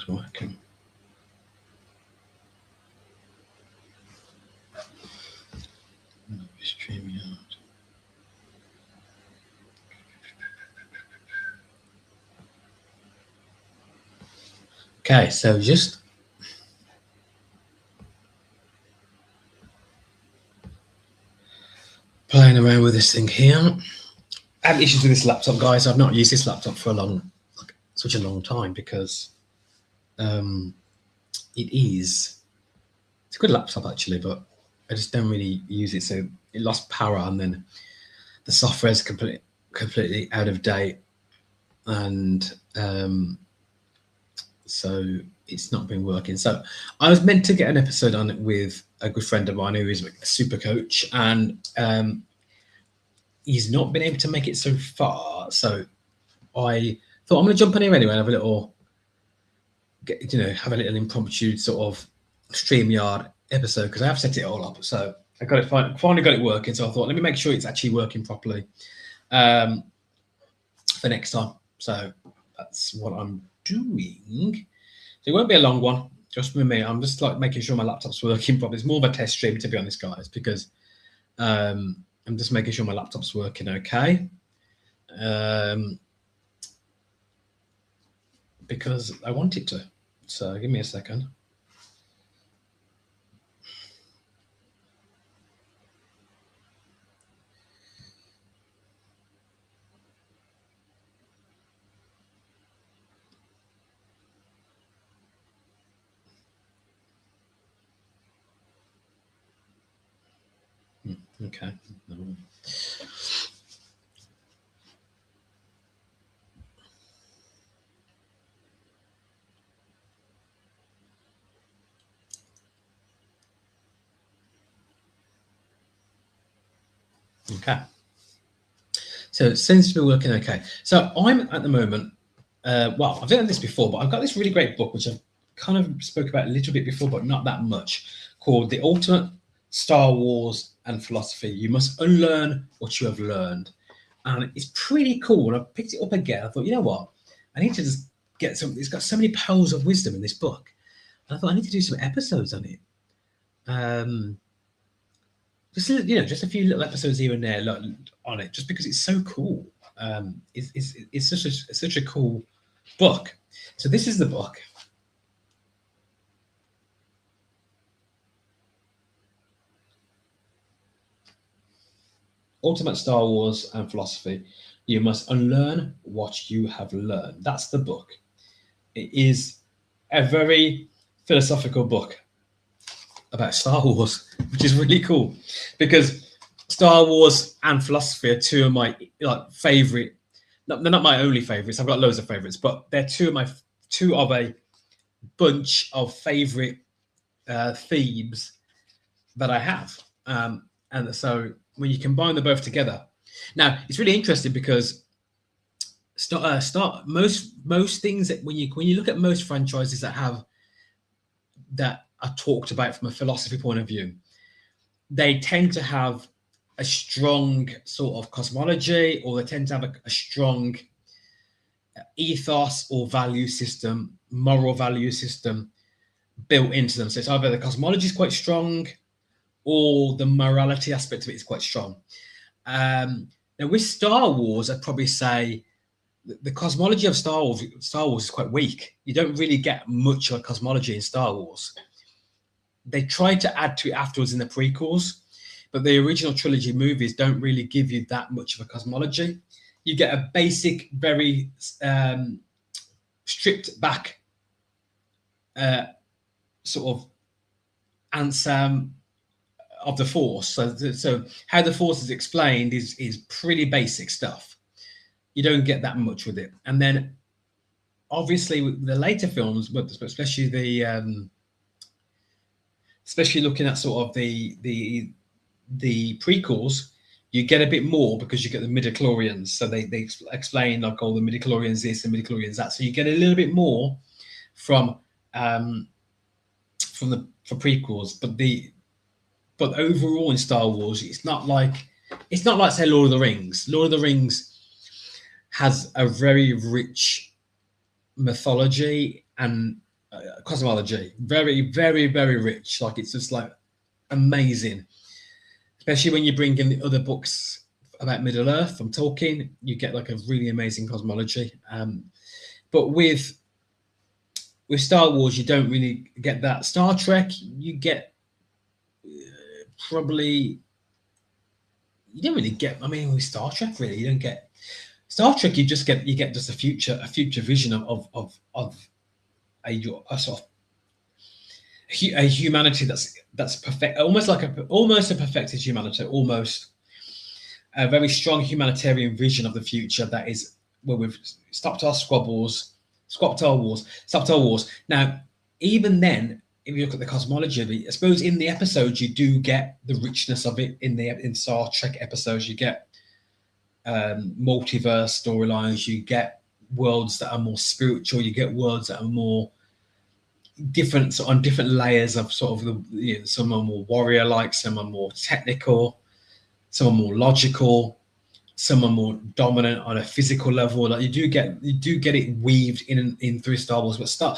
it's working. StreamYard. Okay, so just playing around with this thing here. I have issues with this laptop, guys. I've not used this laptop for such a long time because it's a good laptop actually, but I just don't really use it. So it lost power, and then the software is completely out of date, and so it's not been working. So I was meant to get an episode on it with a good friend of mine who is a super coach, and he's not been able to make it so far. So I thought I'm going to jump on here anyway and have a little, have a little impromptu sort of StreamYard episode, because I have set it all up. So I got it finally got it working. So I thought, let me make sure it's actually working properly for next time. So that's what I'm doing. So it won't be a long one. Just with me, I'm just like making sure my laptop's working properly. It's more of a test stream, to be honest, guys, because I'm just making sure my laptop's working okay. Because I want it to. So give me a second. Okay. Okay. So it seems to be working okay. So I'm at the moment, well, I've done this before, but I've got this really great book, which I've kind of spoke about a little bit before, but not that much, called The Ultimate Star Wars and Philosophy. You must unlearn what you have learned. And it's pretty cool. And I picked it up again. I thought, you know what? I need to just get some, it's got so many pearls of wisdom in this book. And I thought I need to do some episodes on it. Just a few little episodes here and there on it, just because it's so cool. It's such a cool book. So this is the book. Ultimate Star Wars and Philosophy. You must unlearn what you have learned. That's the book. It is a very philosophical book about Star Wars, which is really cool, because Star Wars and philosophy are two of my favorite. They're not my only favorites. I've got loads of favorites, but they're two of a bunch of favorite themes that I have. And so when you combine them both together, now it's really interesting because most things that when you look at most franchises that are talked about from a philosophy point of view, they tend to have a strong sort of cosmology, or they tend to have a strong ethos or value system, moral value system built into them. So it's either the cosmology is quite strong or the morality aspect of it is quite strong. Now with Star Wars, I'd probably say the cosmology of Star Wars is quite weak. You don't really get much of a cosmology in Star Wars. They tried to add to it afterwards in the prequels, but the original trilogy movies don't really give you that much of a cosmology. You get a basic, very stripped back sort of answer of the Force. So how the Force is explained is pretty basic stuff. You don't get that much with it. And then obviously with the later films, but especially looking at sort of the prequels, you get a bit more because you get the midichlorians. So they explain like, oh, the midichlorians this, the midichlorians that. So you get a little bit more from prequels, but overall in Star Wars, it's not like say Lord of the Rings. Lord of the Rings has a very rich mythology and cosmology. Very, very, very rich. Like, it's just like amazing. Especially when you bring in the other books about Middle Earth, I'm talking, you get like a really amazing cosmology. But with Star Wars, you don't really get that. Star Trek, you get probably, you don't really get. I mean, with Star Trek, really, you don't get Star Trek. You get just a future vision of a sort of a humanity that's perfect, almost a perfected humanity, almost a very strong humanitarian vision of the future that is where we've stopped our wars. Now, even then, if you look at the cosmology, I suppose in the episodes you do get the richness of it. In Star Trek episodes, you get multiverse storylines, you get worlds that are more spiritual, you get worlds that are more different, on different layers of sort of some are more warrior-like, some are more technical, some are more logical, some are more dominant on a physical level. Like you do get it weaved in through Star Wars, Star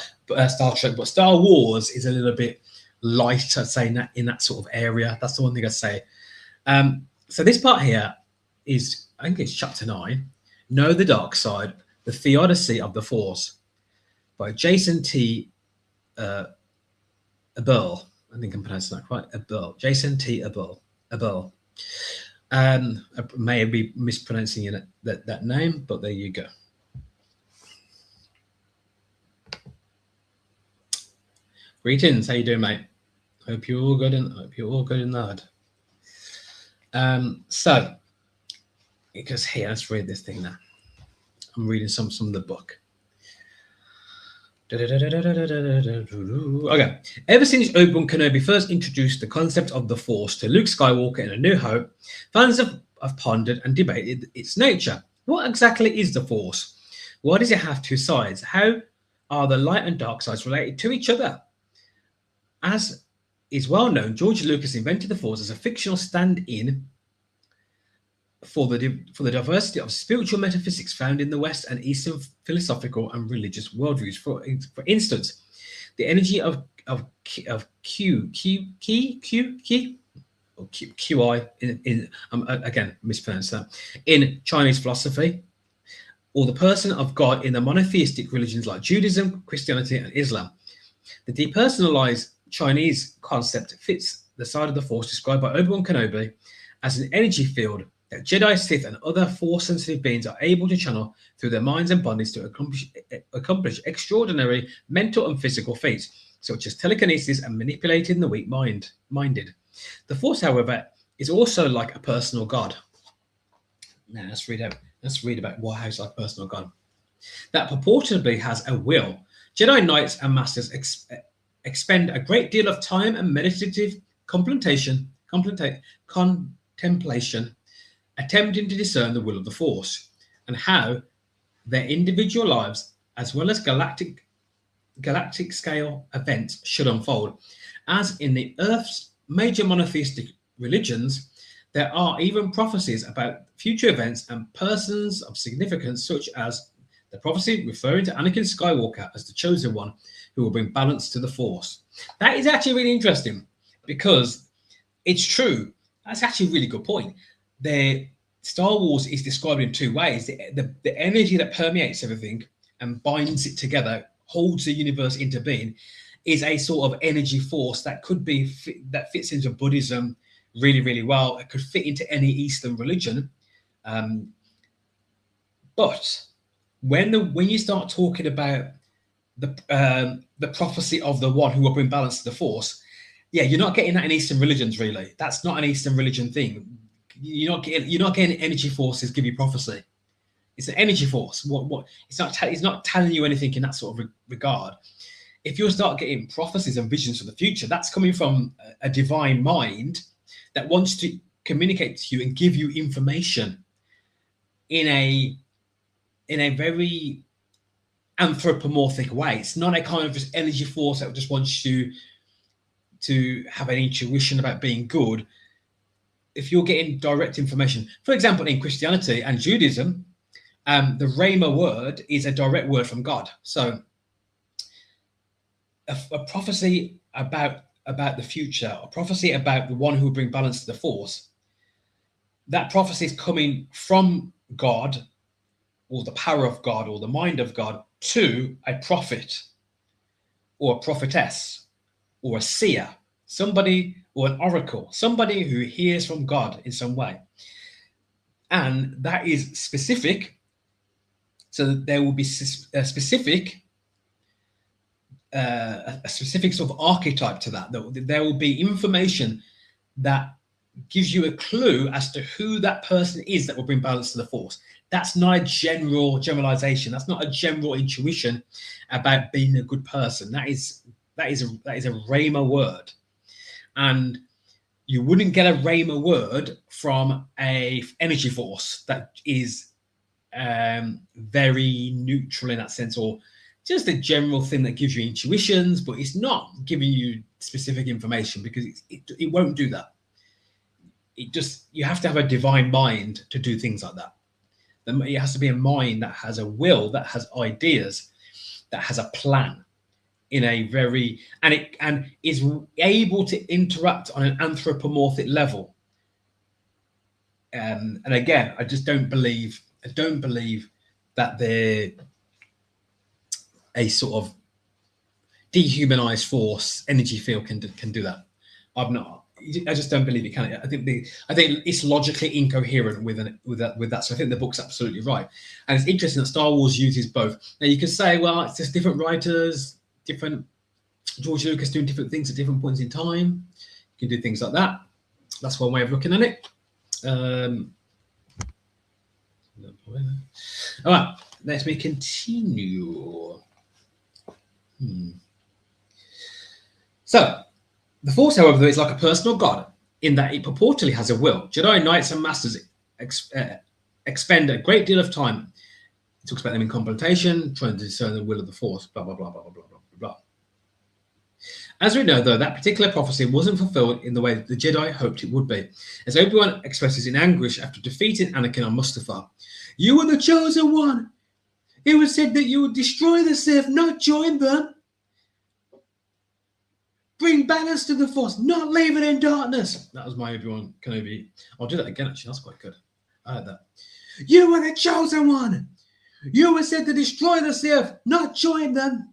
Trek, but Star Wars is a little bit light, I'd say, in that sort of area. That's the one thing I'd say. So this part here is, I think it's chapter 9. Know the Dark Side, the Theodicy of the Force, by Jason T. Eberl. I think I'm pronouncing that right. Eberl. Jason T. Eberl. I may be mispronouncing that name, but there you go. Greetings, how you doing, mate? Hope you're all good in that. So, because here, let's read this thing now. I'm reading some of the book. Okay. Ever since Obi-Wan Kenobi first introduced the concept of the Force to Luke Skywalker in A New Hope, fans have pondered and debated its nature. What exactly is the Force? Why does it have two sides? How are the light and dark sides related to each other? As is well known, George Lucas invented the Force as a fictional stand-in for the diversity of spiritual metaphysics found in the West and Eastern philosophical and religious worldviews. For instance, the energy of QI in again mispronounced that, in Chinese philosophy, or the person of God in the monotheistic religions like Judaism, Christianity, and Islam. The depersonalized Chinese concept fits the side of the Force described by Obi-Wan Kenobi as an energy field that Jedi, Sith, and other Force-sensitive beings are able to channel through their minds and bodies to accomplish extraordinary mental and physical feats, such as telekinesis and manipulating the weak-minded. The Force, however, is also like a personal God. Now, let's read about how it's like a personal God. That purportedly has a will. Jedi Knights and Masters expend a great deal of time and meditative contemplation, attempting to discern the will of the Force and how their individual lives, as well as galactic scale events, should unfold. As in the Earth's major monotheistic religions, there are even prophecies about future events and persons of significance, such as the prophecy referring to Anakin Skywalker as the chosen one who will bring balance to the Force. That is actually really interesting because it's true. That's actually a really good point. Star Wars is described in two ways. The energy that permeates everything and binds it together, holds the universe into being, is a sort of energy force that that fits into Buddhism really, really well. It could fit into any Eastern religion. But when you start talking about the prophecy of the one who will bring balance to the Force, yeah, you're not getting that in Eastern religions, really. That's not an Eastern religion thing. You're not getting energy forces give you prophecy. It's an energy force. It's not telling you anything in that sort of regard. If you start getting prophecies and visions for the future, that's coming from a divine mind that wants to communicate to you and give you information in a very anthropomorphic way. It's not a kind of just energy force that just wants you to have an intuition about being good. If you're getting direct information, for example, in Christianity and Judaism, the Rhema word is a direct word from God. So a prophecy about the future, a prophecy about the one who will bring balance to the force. That prophecy is coming from God, or the power of God, or the mind of God, to a prophet or a prophetess or a seer, somebody, or an oracle, somebody who hears from God in some way. And that is specific. So there will be a specific sort of archetype to that. There will be information that gives you a clue as to who that person is that will bring balance to the force. That's not a generalization. That's not a general intuition about being a good person. That is a Rhema word, and you wouldn't get a Rhema word from a energy force that is very neutral in that sense, or just a general thing that gives you intuitions, but it's not giving you specific information, because it won't do that. You have to have a divine mind to do things like that. It has to be a mind that has a will, that has ideas, that has a plan in a very, and is able to interact on an anthropomorphic level. And again, I don't believe that they're a sort of dehumanized force, energy field can do that. I just don't believe it can. I think it's logically incoherent with that. So I think the book's absolutely right. And it's interesting that Star Wars uses both. Now you can say, well, it's just different writers, different George Lucas doing different things at different points in time. You can do things like that. That's one way of looking at it. All right, let me continue. So, the Force, however, is like a personal god in that it purportedly has a will. Jedi Knights and Masters expend a great deal of time. It talks about them in contemplation, trying to discern the will of the Force, blah, blah, blah, blah, blah, blah, blah, blah. As we know, though, that particular prophecy wasn't fulfilled in the way that the Jedi hoped it would be. As Obi-Wan expresses in anguish after defeating Anakin on Mustafar, "You were the chosen one. It was said that you would destroy the Sith, not join them. Bring balance to the Force, not leave it in darkness." That was my Obi-Wan Kenobi. I'll do that again, actually. That's quite good. I heard that. "You were the chosen one. You were said to destroy the Sith, not join them.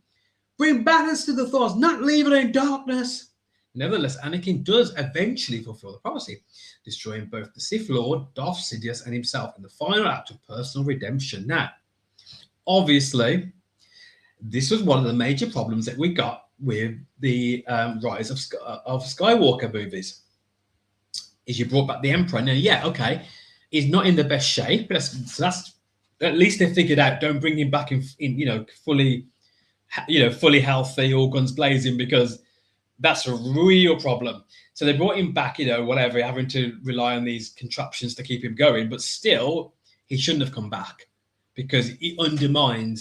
Bring balance to the Force, not leave it in darkness." Nevertheless, Anakin does eventually fulfill the prophecy, destroying both the Sith Lord, Darth Sidious, and himself in the final act of personal redemption. Now, obviously, this was one of the major problems that we got with the Rise of Skywalker movies. Is you brought back the Emperor. Now, yeah, okay, he's not in the best shape, but that's at least they figured out. Don't bring him back in fully healthy, all guns blazing, because that's a real problem. So they brought him back, whatever, having to rely on these contraptions to keep him going, but still, he shouldn't have come back, because it undermined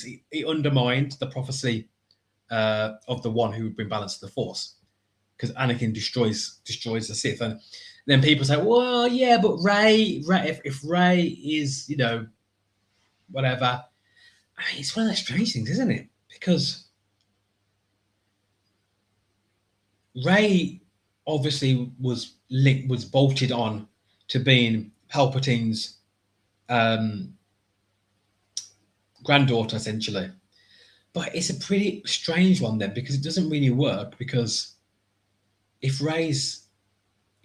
the prophecy of the one who would bring balance to the Force, because Anakin destroys the Sith. And then people say, well, yeah, but Rey, if Rey is, whatever. I mean, it's one of those strange things, isn't it? Because Rey obviously was bolted on to being Palpatine's granddaughter, essentially. But it's a pretty strange one then, because it doesn't really work, because if Rey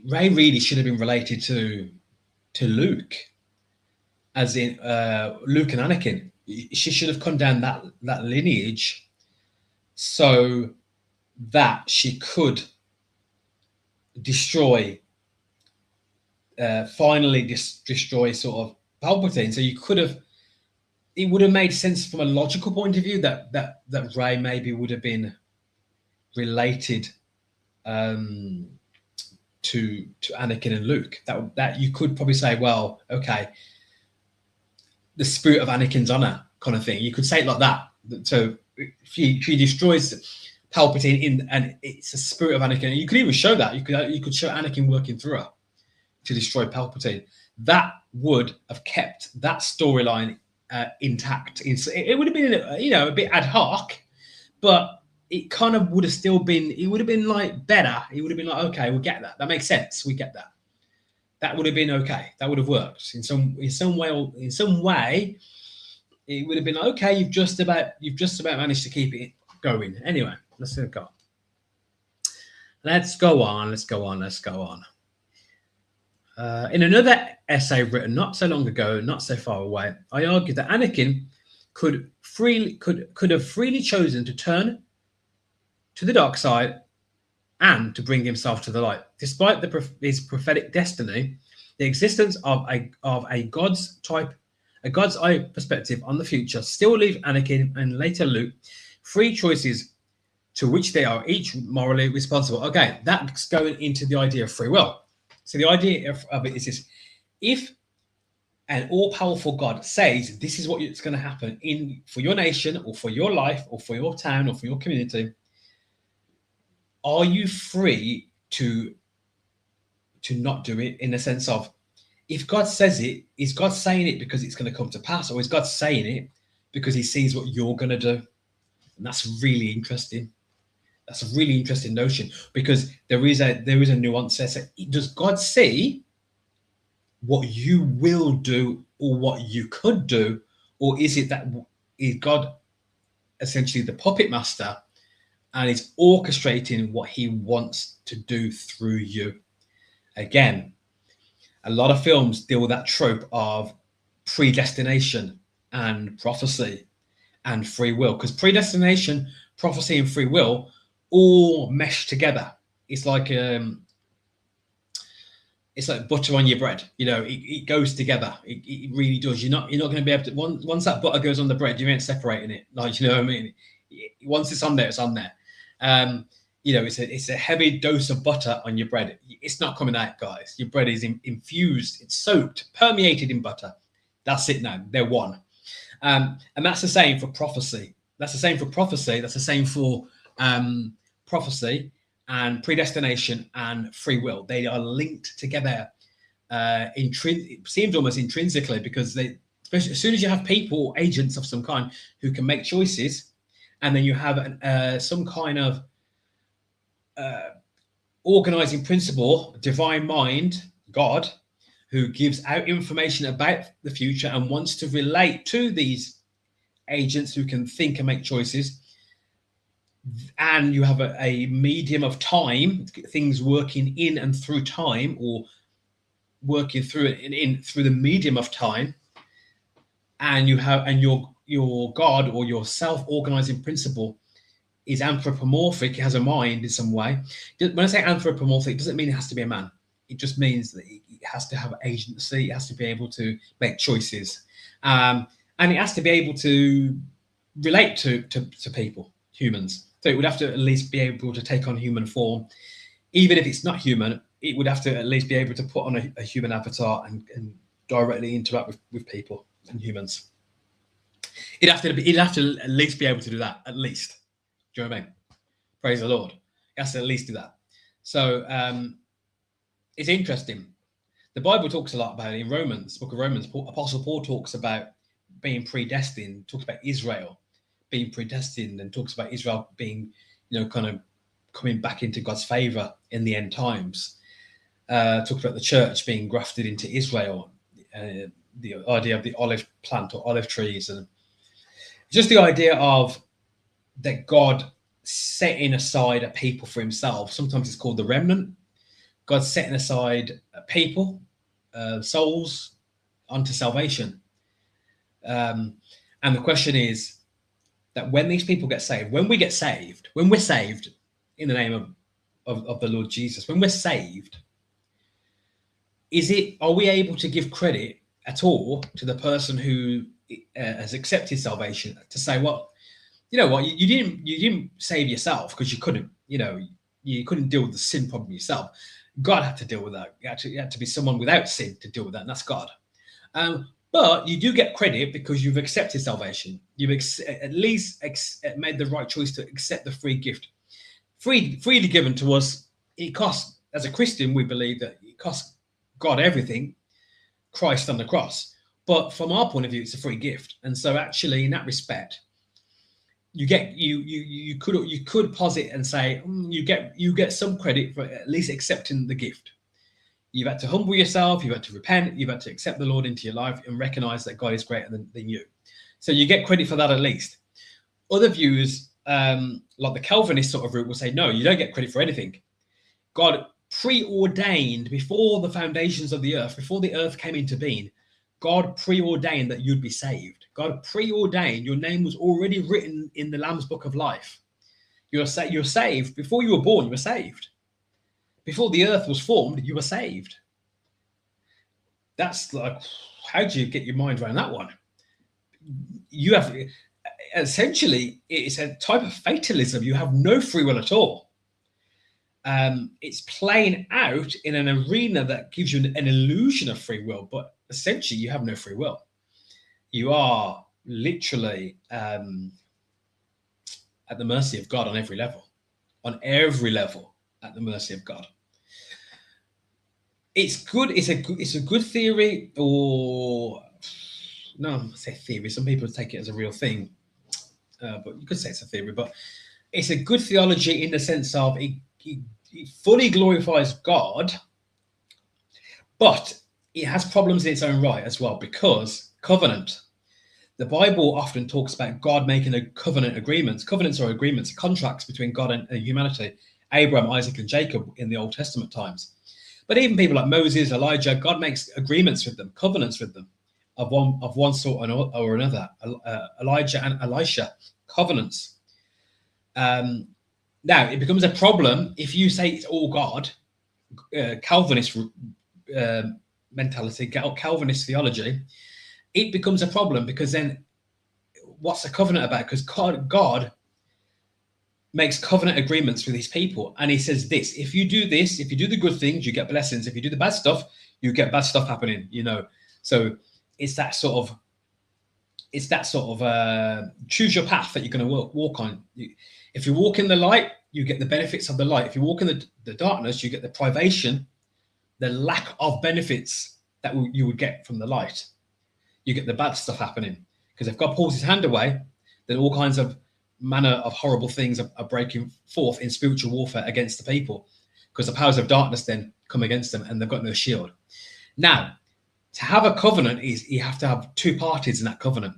really should have been related to Luke, as in Luke and Anakin. She should have come down that lineage so that she could destroy sort of Palpatine. So it would have made sense from a logical point of view that Rey maybe would have been related to Anakin and Luke. That you could probably say, well, okay, the spirit of Anakin's on her, kind of thing. You could say it like that. So she destroys Palpatine and it's a spirit of Anakin. You could even show that. You could show Anakin working through her to destroy Palpatine. That would have kept that storyline intact. It would have been a bit ad hoc, but it kind of would have still been, it would have been like better. It would have been like, okay, we get that. That makes sense. We get that. That would have been okay. That would have worked in some way. It would have been like, okay. You've just about managed to keep it going. Anyway, let's go. Let's go on. In another essay written not so long ago, not so far away, I argued that Anakin could have freely chosen to turn to the dark side and to bring himself to the light. Despite his prophetic destiny, the existence of a God's eye perspective on the future still leave Anakin and later Luke free choices to which they are each morally responsible. Okay, that's going into the idea of free will. So the idea of it is this: if an all-powerful God says this is what's going to happen for your nation or for your life or for your town or for your community, are you free to not do it? In the sense of, if God says it, is God saying it because it's going to come to pass, or is God saying it because he sees what you're going to do? And that's really interesting. That's a really interesting notion, because there is a nuance there. So does God see what you will do or what you could do, or is it that is God essentially the puppet master and is orchestrating what he wants to do through you? Again, a lot of films deal with that trope of predestination and prophecy and free will, because predestination, prophecy, and free will all mesh together. It's like butter on your bread. You know, it goes together. It really does. You're not going to be able to, once that butter goes on the bread, you ain't separating it. Like, you know what I mean? Once it's on there, it's on there. You know, it's a heavy dose of butter on your bread. It's not coming out, guys. Your bread is infused, it's soaked, permeated in butter. That's it now. They're one. And that's the same for prophecy. That's the same for prophecy. That's the same for prophecy and predestination and free will. They are linked together. It seems almost intrinsically, because especially as soon as you have people, agents of some kind, who can make choices, and then you have some kind of organizing principle, divine mind, God, who gives out information about the future and wants to relate to these agents who can think and make choices. And you have a medium of time, things working in and through time, or working through it through the medium of time. And your God or your self-organizing principle is anthropomorphic. It has a mind in some way. When I say anthropomorphic, it doesn't mean it has to be a man. It just means that it has to have agency. It has to be able to make choices, and it has to be able to relate to people, humans. So it would have to at least be able to take on human form. Even if it's not human, it would have to at least be able to put on a human avatar and directly interact with people and humans. It'd have to at least be able to do that, at least. Do you know what I mean? Praise the Lord. It has to at least do that. So it's interesting. The Bible talks a lot about it in Romans, book of Romans. Apostle Paul talks about being predestined, talks about Israel being predestined, and talks about Israel being, kind of coming back into God's favor in the end times. Talks about the church being grafted into Israel, the idea of the olive plant or olive trees, and just the idea of that God setting aside a people for himself. Sometimes it's called the remnant. God's setting aside a people, souls, unto salvation. And the question is that when these people get saved, when we're saved in the name of the Lord Jesus, when we're saved, are we able to give credit at all to the person who has accepted salvation, to say, well, you know what, you didn't save yourself because you couldn't, you couldn't deal with the sin problem yourself. God had to deal with that. It had to be someone without sin to deal with that, and that's God. But you do get credit because you've accepted salvation. You've at least made the right choice to accept the free gift, freely given to us. It costs, as a Christian, we believe that it costs God everything, Christ on the cross. But from our point of view, it's a free gift. And so actually, in that respect, you could posit and say you get some credit for at least accepting the gift. You've had to humble yourself, you've had to repent, you've had to accept the Lord into your life and recognize that God is greater than you. So you get credit for that at least. Other views, like the Calvinist sort of route, will say, no, you don't get credit for anything. God preordained before the foundations of the earth, before the earth came into being, God preordained that you'd be saved. God preordained, your name was already written in the Lamb's Book of Life. You're saved. Before you were born, you were saved. Before the earth was formed, you were saved. That's like, how do you get your mind around that one? You have, essentially, it's a type of fatalism. You have no free will at all. It's playing out in an arena that gives you an illusion of free will, but essentially you have no free will. You are literally at the mercy of God on every level. On every level, at the mercy of God. It's good. It's a good theory, or no, I say theory. Some people take it as a real thing, but you could say it's a theory. But it's a good theology in the sense of it fully glorifies God, but it has problems in its own right as well, because covenant. The Bible often talks about God making a covenant agreements. Covenants are agreements, contracts between God and humanity. Abraham, Isaac, and Jacob in the Old Testament times. But even people like Moses, Elijah, God makes agreements with them, covenants with them, of one sort or another. Elijah and Elisha, covenants. Now, it becomes a problem if you say it's all God, Calvinist mentality, Calvinist theology. It becomes a problem, because then what's the covenant about? Because God makes covenant agreements with his people, and he says this: if you do this, if you do the good things, you get blessings. If you do the bad stuff, you get bad stuff happening. So it's that sort of choose your path that you're going to walk on. If you walk in the light, you get the benefits of the light. If you walk in the darkness, you get the privation, the lack of benefits that you would get from the light. You get the bad stuff happening, because if God pulls his hand away, then all kinds of manner of horrible things are breaking forth in spiritual warfare against the people, because the powers of darkness then come against them, and they've got no shield. Now, to have a covenant is you have to have two parties in that covenant.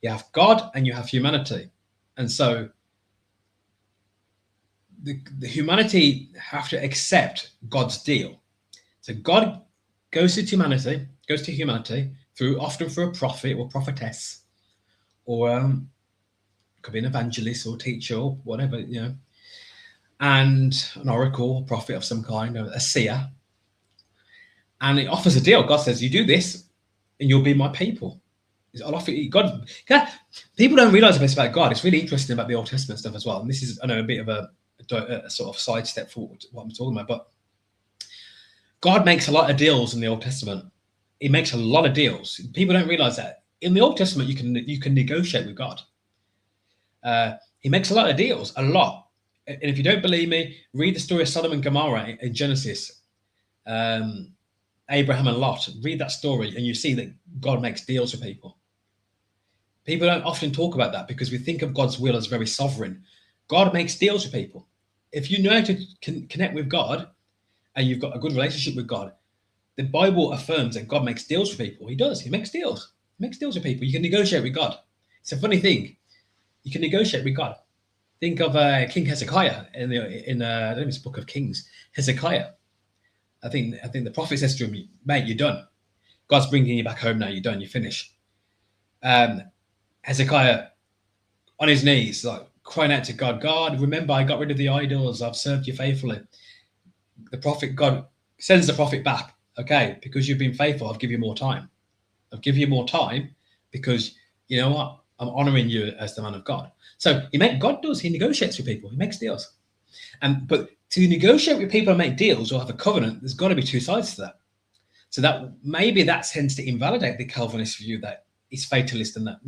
You have God and you have humanity. And so the humanity have to accept God's deal. So God goes to humanity often through a prophet or prophetess, or could be an evangelist or teacher or whatever, and an oracle, a prophet of some kind, or a seer. And it offers a deal. God says, you do this and you'll be my people. I'll offer you God. People don't realize this about God. It's really interesting about the Old Testament stuff as well. And this is, I know, a bit of a sort of sidestep for what I'm talking about, but God makes a lot of deals in the Old Testament. He makes a lot of deals. People don't realize that. In the Old Testament, you can negotiate with God. He makes a lot of deals, a lot. And if you don't believe me, read the story of Sodom and Gomorrah in Genesis. Abraham and Lot, read that story, and you see that God makes deals with people. People don't often talk about that, because we think of God's will as very sovereign. God makes deals with people. If you know how to connect with God, and you've got a good relationship with God, the Bible affirms that God makes deals with people. He does. He makes deals. He makes deals with people. You can negotiate with God. It's a funny thing. You can negotiate with God. Think of King Hezekiah in I don't know if it's Book of Kings. Hezekiah. I think the prophet says to him, mate, you're done. God's bringing you back home now. You're done. You finish. Hezekiah on his knees, like crying out to God, God, remember, I got rid of the idols. I've served you faithfully. God sends the prophet back. Okay, because you've been faithful, I'll give you more time. I'll give you more time because you know what? I'm honoring you as the man of God. So he negotiates with people. He makes deals. But to negotiate with people and make deals or have a covenant, there's got to be two sides to that. So that maybe that tends to invalidate the Calvinist view that it's fatalist and that,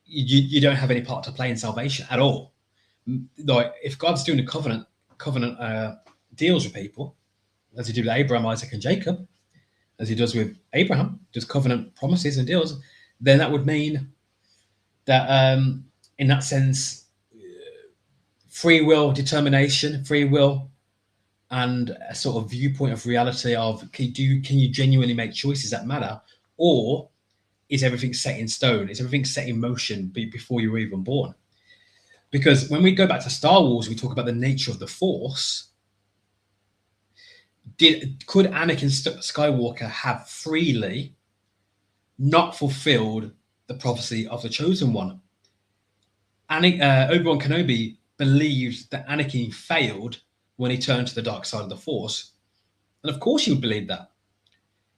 you don't have any part to play in salvation at all. Like if God's doing a covenant deals with people, as he did with Abraham, Isaac, and Jacob, as he does with Abraham, does covenant promises and deals, then that would mean that in that sense, free will, determination, free will, and a sort of viewpoint of reality of can you genuinely make choices that matter, or is everything set in stone? Is everything set in motion before you were even born? Because when we go back to Star Wars, we talk about the nature of the Force. Could Anakin Skywalker have freely not fulfilled the prophecy of the Chosen One? Obi-Wan Kenobi believed that Anakin failed when he turned to the dark side of the Force. And of course you would believe that.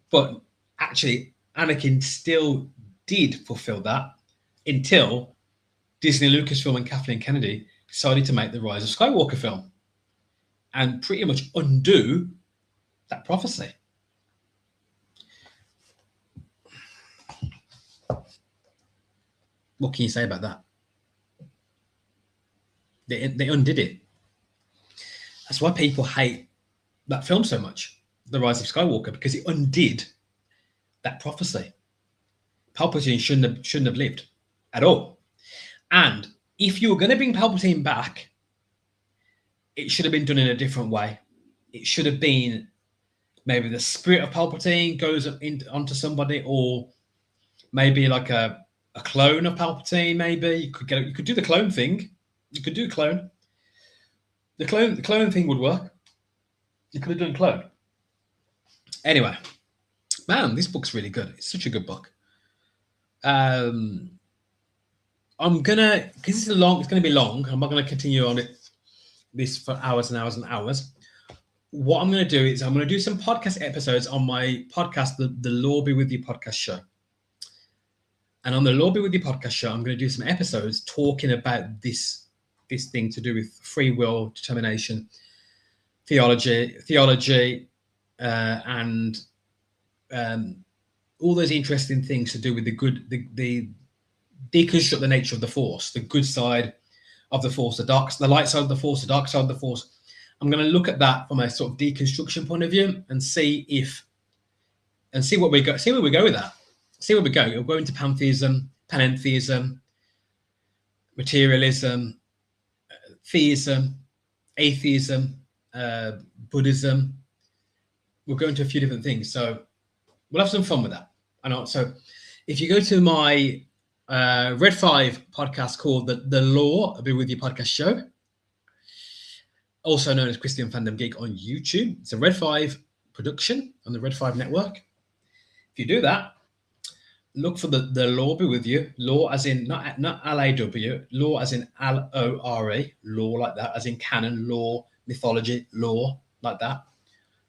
But actually, Anakin still did fulfill that until Disney, Lucasfilm and Kathleen Kennedy decided to make the Rise of Skywalker film and pretty much undo that prophecy. What can you say about that? They undid it. That's why people hate that film so much, The Rise of Skywalker, because it undid that prophecy. Palpatine shouldn't have lived at all. And if you were going to bring Palpatine back, it should have been done in a different way. It should have been maybe the spirit of Palpatine goes onto somebody, or maybe like a clone of Palpatine. Maybe you could do the clone thing. You could do clone. The clone thing would work. You could have done clone. Anyway, man, this book's really good. It's such a good book. I'm gonna, because it's going to be long. I'm not gonna continue on this for hours and hours and hours. What I'm going to do is I'm going to do some podcast episodes on my podcast, the Law Be With You podcast show. And on the Law Be With You podcast show, I'm going to do some episodes talking about this thing to do with free will, determination, theology, and all those interesting things to do with the deconstruct the nature of the Force, the good side of the Force, the light side of the Force, the dark side of the Force. I'm going to look at that from a sort of deconstruction point of view and see where we go with that. See where we go. We'll go into pantheism, panentheism, materialism, theism, atheism, Buddhism. We'll go into a few different things. So we'll have some fun with that. So if you go to my Red 5 podcast called the Law Be With You podcast show, also known as Christian Fandom Geek on YouTube. It's a Red 5 production on the Red 5 network. If you do that, look for the Law Be With You. Law as in not L-A-W, law as in L-O-R-E, law like that, as in canon, law, mythology, law like that.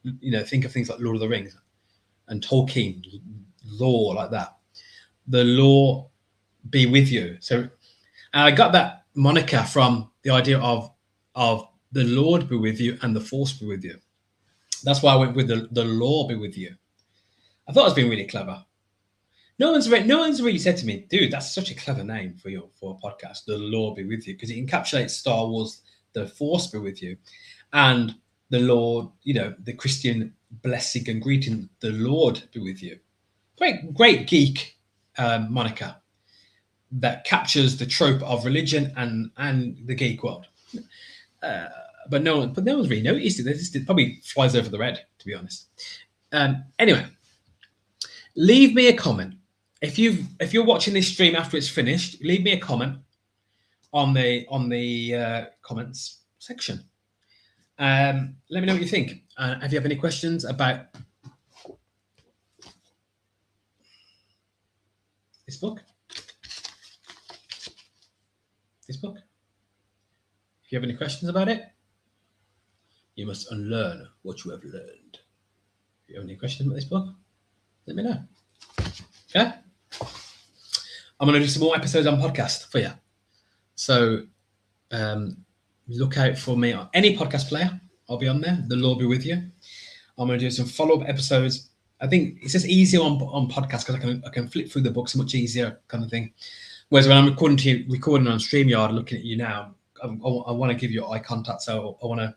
You know, think of things like Lord of the Rings and Tolkien, law like that. The Law Be With You. So, and I got that moniker from the idea of the Lord be with you and the Force be with you. That's why I went with the Law Be With You. I thought it was being really clever. No one's really said to me, dude, that's such a clever name for a podcast, the Law Be With You, because it encapsulates Star Wars, the Force be with you, and the Lord, you know, the Christian blessing and greeting, the Lord be with you. Great geek moniker that captures the trope of religion and the geek world. But no one's really noticed it. It probably flies over the red, to be honest. Anyway, leave me a comment. If you're watching this stream after it's finished, leave me a comment on the comments section. Let me know what you think. If you have any questions about this book, if you have any questions about it, you must unlearn what you have learned. If you have any questions about this book, let me know. Okay? I'm going to do some more episodes on podcast for you. So look out for me on any podcast player. I'll be on there. The Law Be With You. I'm going to do some follow-up episodes. I think it's just easier on podcasts because I can flip through the books much easier, kind of thing. Whereas when I'm recording on StreamYard, looking at you now, I want to give you eye contact. So I want to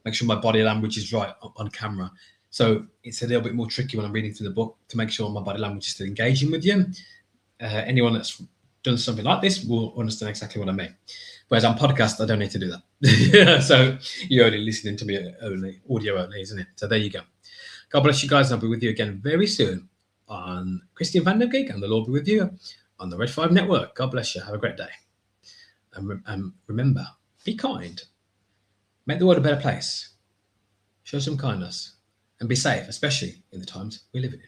make sure my body language is right on camera. So it's a little bit more tricky when I'm reading through the book to make sure my body language is still engaging with you. Anyone that's done something like this will understand exactly what I mean. Whereas on podcast, I don't need to do that. So you're only listening to me only, audio only, isn't it? So there you go. God bless you guys. I'll be with you again very soon on Christian Fandom Geek, and the Lord be with you on the Red 5 Network. God bless you. Have a great day. And remember, be kind. Make the world a better place. Show some kindness. And be safe, especially in the times we live in.